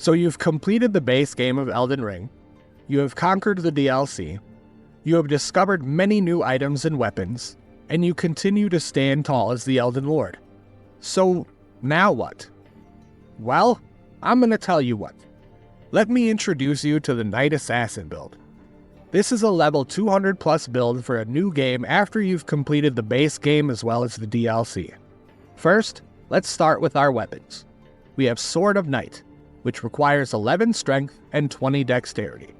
So you've completed the base game of Elden Ring, you have conquered the DLC, you have discovered many new items and weapons, and you continue to stand tall as the Elden Lord. So, now what? Well, I'm gonna tell you what. Let me introduce you to the Knight Assassin build. This is a level 200 plus build for a new game after you've completed the base game as well as the DLC. First, let's start with our weapons. We have Sword of Night, which requires 11 strength and 20 dexterity.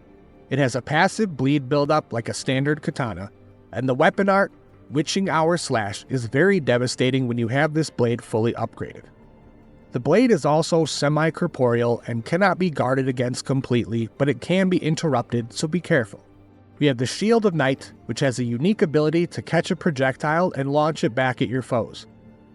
It has a passive bleed buildup like a standard katana, and the weapon art, Witching Hour Slash, is very devastating when you have this blade fully upgraded. The blade is also semi-corporeal and cannot be guarded against completely, but it can be interrupted, so be careful. We have the Shield of Night, which has a unique ability to catch a projectile and launch it back at your foes.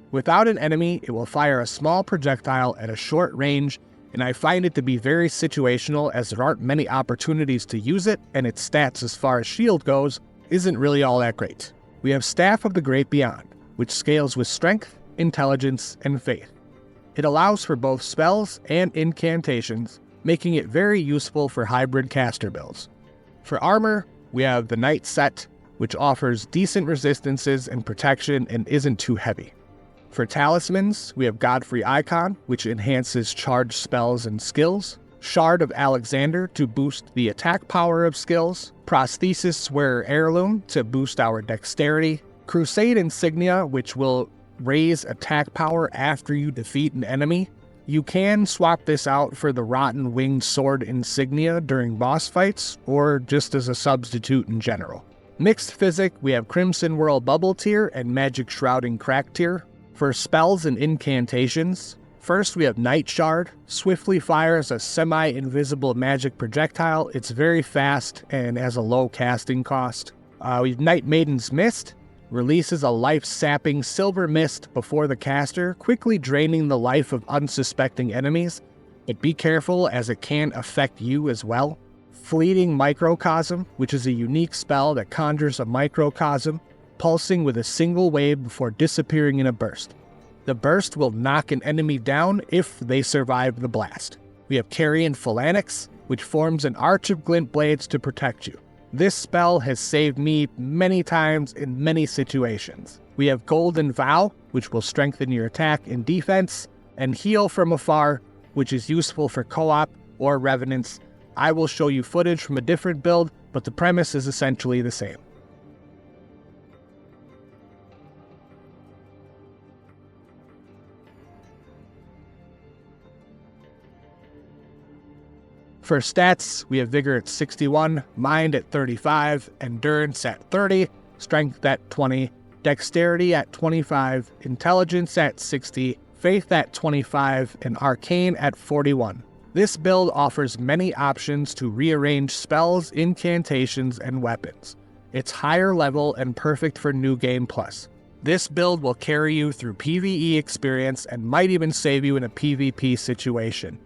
Without an enemy, it will fire a small projectile at a short range, and I find it to be very situational as there aren't many opportunities to use it, and its stats as far as shield goes isn't really all that great. We have Staff of the Great Beyond, which scales with strength, intelligence, and faith. It allows for both spells and incantations, making it very useful for hybrid caster builds. For armor, we have the Knight Set, which offers decent resistances and protection and isn't too heavy. For talismans, we have Godfrey Icon, which enhances charged spells and skills, Shard of Alexander to boost the attack power of skills, Prosthesis Wearer Heirloom to boost our dexterity, Crusade Insignia, which will raise attack power after you defeat an enemy. You can swap this out for the Rotten Winged Sword Insignia during boss fights, or just as a substitute in general. Mixed Physic, we have Crimson Whirl Bubble Tier and Magic Shrouding Crack Tier. For spells and incantations, first we have Night Shard, swiftly fires a semi-invisible magic projectile. It's very fast and has a low casting cost. We have Night Maiden's Mist, releases a life-sapping silver mist before the caster, quickly draining the life of unsuspecting enemies, but be careful as it can affect you as well. Fleeting Microcosm, which is a unique spell that conjures a microcosm, pulsing with a single wave before disappearing in a burst. The burst will knock an enemy down if they survive the blast. We have Carrion Phalanx, which forms an arch of glint blades to protect you. This spell has saved me many times in many situations. We have Golden Vow, which will strengthen your attack and defense, and Heal from Afar, which is useful for co-op or revenants. I will show you footage from a different build, but the premise is essentially the same. For stats, we have Vigor at 61, Mind at 35, Endurance at 30, Strength at 20, Dexterity at 25, Intelligence at 60, Faith at 25, and Arcane at 41. This build offers many options to rearrange spells, incantations, and weapons. It's higher level and perfect for New Game Plus. This build will carry you through PvE experience and might even save you in a PvP situation.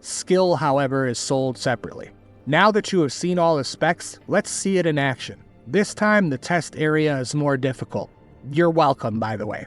Skill, however, is sold separately. Now that you have seen all the specs, let's see it in action. This time, the test area is more difficult. You're welcome, by the way.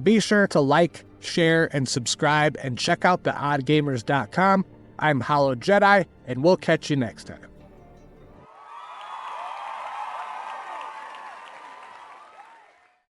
Be sure to like, share, and subscribe, and check out theoddgamers.com. I'm Hollow Jedi, and we'll catch you next time.